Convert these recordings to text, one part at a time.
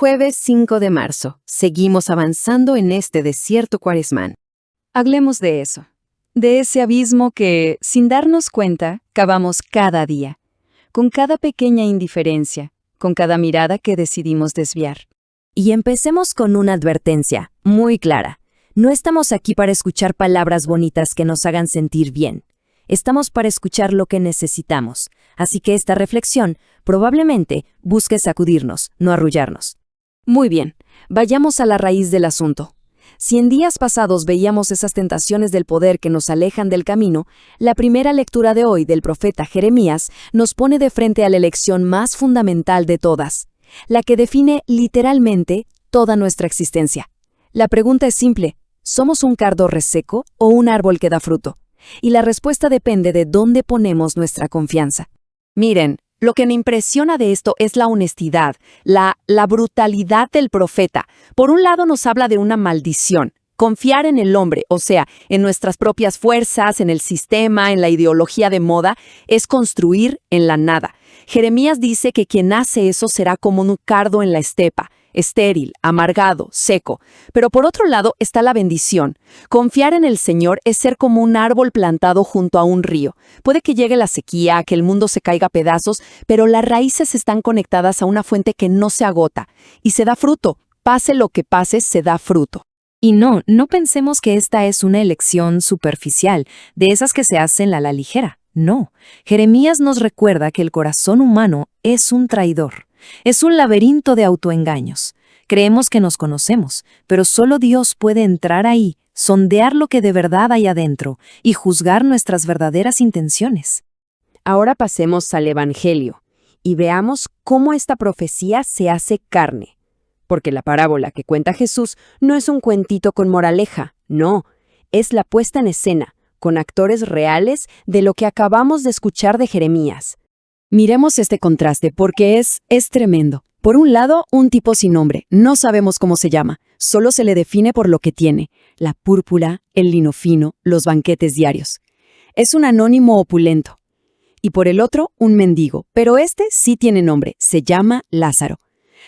Jueves 5 de marzo. Seguimos avanzando en este desierto cuaresmal. Hablemos de eso, de ese abismo que, sin darnos cuenta, cavamos cada día, con cada pequeña indiferencia, con cada mirada que decidimos desviar. Y empecemos con una advertencia muy clara. No estamos aquí para escuchar palabras bonitas que nos hagan sentir bien. Estamos para escuchar lo que necesitamos. Así que esta reflexión probablemente busque sacudirnos, no arrullarnos. Muy bien, vayamos a la raíz del asunto. Si en días pasados veíamos esas tentaciones del poder que nos alejan del camino, la primera lectura de hoy del profeta Jeremías nos pone de frente a la elección más fundamental de todas, la que define literalmente toda nuestra existencia. La pregunta es simple: ¿somos un cardo reseco o un árbol que da fruto? Y la respuesta depende de dónde ponemos nuestra confianza. Miren, lo que me impresiona de esto es la honestidad, la brutalidad del profeta. Por un lado nos habla de una maldición, confiar en el hombre, o sea, en nuestras propias fuerzas, en el sistema, en la ideología de moda, es construir en la nada. Jeremías dice que quien hace eso será como un cardo en la estepa, estéril, amargado, seco. Pero por otro lado está la bendición. Confiar en el Señor es ser como un árbol plantado junto a un río. Puede que llegue la sequía, que el mundo se caiga a pedazos, pero las raíces están conectadas a una fuente que no se agota y se da fruto. Pase lo que pase, se da fruto. Y no pensemos que esta es una elección superficial, de esas que se hacen a la ligera. No, Jeremías nos recuerda que el corazón humano es un traidor. Es un laberinto de autoengaños. Creemos que nos conocemos, pero solo Dios puede entrar ahí, sondear lo que de verdad hay adentro y juzgar nuestras verdaderas intenciones. Ahora pasemos al Evangelio y veamos cómo esta profecía se hace carne. Porque la parábola que cuenta Jesús no es un cuentito con moraleja, no, es la puesta en escena, con actores reales de lo que acabamos de escuchar de Jeremías. Miremos este contraste porque es tremendo. Por un lado, un tipo sin nombre, no sabemos cómo se llama, solo se le define por lo que tiene, la púrpura, el lino fino, los banquetes diarios. Es un anónimo opulento. Y por el otro, un mendigo, pero este sí tiene nombre, se llama Lázaro.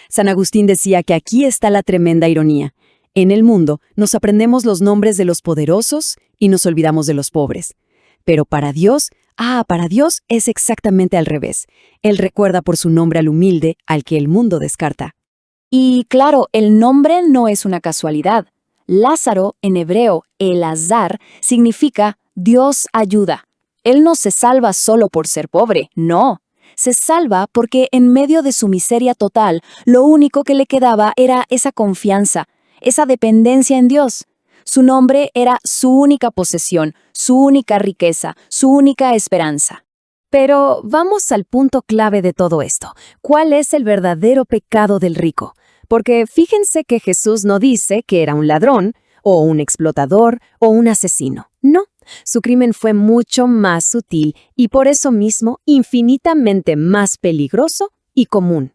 San Agustín decía que aquí está la tremenda ironía. En el mundo nos aprendemos los nombres de los poderosos y nos olvidamos de los pobres. Pero para Dios es exactamente al revés. Él recuerda por su nombre al humilde, al que el mundo descarta. Y claro, el nombre no es una casualidad. Lázaro, en hebreo, Elazar, significa Dios ayuda. Él no se salva solo por ser pobre, no. Se salva porque en medio de su miseria total, lo único que le quedaba era esa confianza, esa dependencia en Dios. Su nombre era su única posesión, su única riqueza, su única esperanza. Pero vamos al punto clave de todo esto. ¿Cuál es el verdadero pecado del rico? Porque fíjense que Jesús no dice que era un ladrón, o un explotador, o un asesino. No, su crimen fue mucho más sutil y por eso mismo infinitamente más peligroso y común.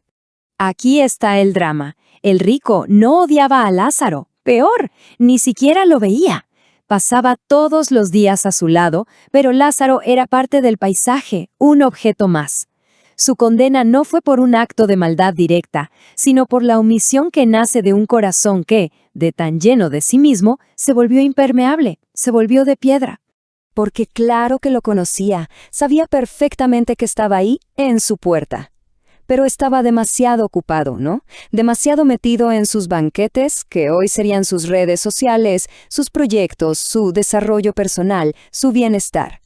Aquí está el drama. El rico no odiaba a Lázaro. Peor, ni siquiera lo veía. Pasaba todos los días a su lado, pero Lázaro era parte del paisaje, un objeto más. Su condena no fue por un acto de maldad directa, sino por la omisión que nace de un corazón que, de tan lleno de sí mismo, se volvió impermeable, se volvió de piedra. Porque claro que lo conocía, sabía perfectamente que estaba ahí, en su puerta. Pero estaba demasiado ocupado, ¿no? Demasiado metido en sus banquetes, que hoy serían sus redes sociales, sus proyectos, su desarrollo personal, su bienestar.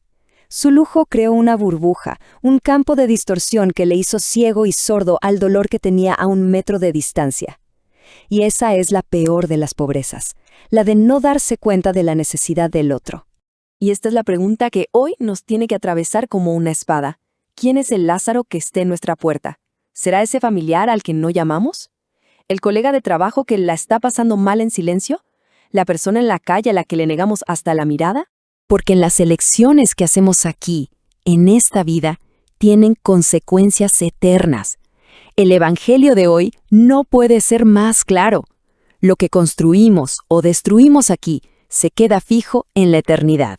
Su lujo creó una burbuja, un campo de distorsión que le hizo ciego y sordo al dolor que tenía a 1 metro de distancia. Y esa es la peor de las pobrezas, la de no darse cuenta de la necesidad del otro. Y esta es la pregunta que hoy nos tiene que atravesar como una espada. ¿Quién es el Lázaro que esté en nuestra puerta? ¿Será ese familiar al que no llamamos? ¿El colega de trabajo que la está pasando mal en silencio? ¿La persona en la calle a la que le negamos hasta la mirada? Porque las elecciones que hacemos aquí, en esta vida, tienen consecuencias eternas. El Evangelio de hoy no puede ser más claro. Lo que construimos o destruimos aquí se queda fijo en la eternidad.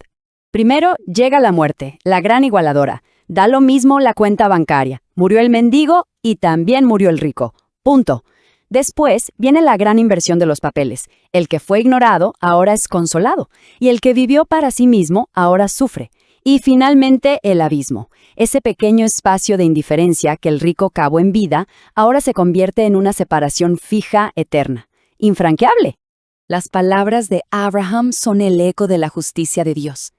Primero llega la muerte, la gran igualadora. Da lo mismo la cuenta bancaria. Murió el mendigo y también murió el rico. Punto. Después viene la gran inversión de los papeles. El que fue ignorado ahora es consolado, y el que vivió para sí mismo ahora sufre. Y finalmente el abismo. Ese pequeño espacio de indiferencia que el rico cavó en vida ahora se convierte en una separación fija, eterna, infranqueable. Las palabras de Abraham son el eco de la justicia de Dios.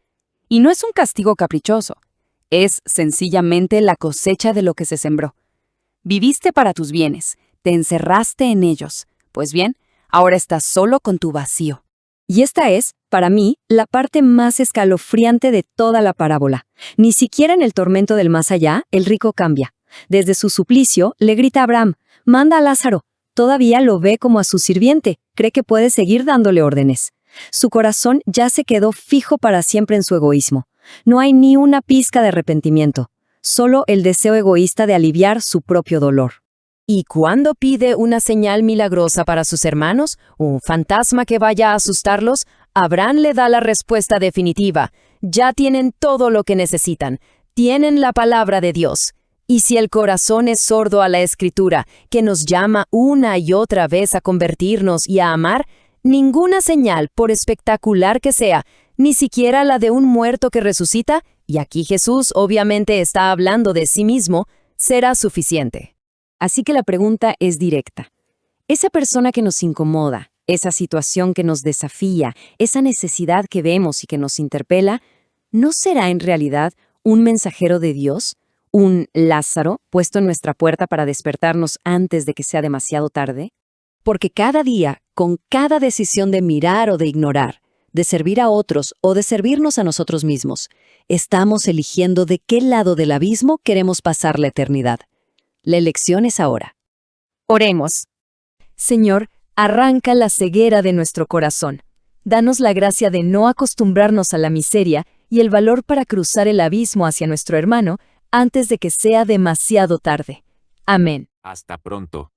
Y no es un castigo caprichoso, es sencillamente la cosecha de lo que se sembró. Viviste para tus bienes, te encerraste en ellos. Pues bien, ahora estás solo con tu vacío. Y esta es, para mí, la parte más escalofriante de toda la parábola. Ni siquiera en el tormento del más allá, el rico cambia. Desde su suplicio, le grita a Abraham, manda a Lázaro. Todavía lo ve como a su sirviente, cree que puede seguir dándole órdenes. Su corazón ya se quedó fijo para siempre en su egoísmo. No hay ni una pizca de arrepentimiento, solo el deseo egoísta de aliviar su propio dolor. ¿Y cuándo pide una señal milagrosa para sus hermanos, un fantasma que vaya a asustarlos? Abraham le da la respuesta definitiva. Ya tienen todo lo que necesitan. Tienen la palabra de Dios. Y si el corazón es sordo a la Escritura, que nos llama una y otra vez a convertirnos y a amar, ninguna señal, por espectacular que sea, ni siquiera la de un muerto que resucita, y aquí Jesús obviamente está hablando de sí mismo, será suficiente. Así que la pregunta es directa. Esa persona que nos incomoda, esa situación que nos desafía, esa necesidad que vemos y que nos interpela, ¿no será en realidad un mensajero de Dios? ¿Un Lázaro puesto en nuestra puerta para despertarnos antes de que sea demasiado tarde? Porque cada día, con cada decisión de mirar o de ignorar, de servir a otros o de servirnos a nosotros mismos, estamos eligiendo de qué lado del abismo queremos pasar la eternidad. La elección es ahora. Oremos. Señor, arranca la ceguera de nuestro corazón. Danos la gracia de no acostumbrarnos a la miseria y el valor para cruzar el abismo hacia nuestro hermano antes de que sea demasiado tarde. Amén. Hasta pronto.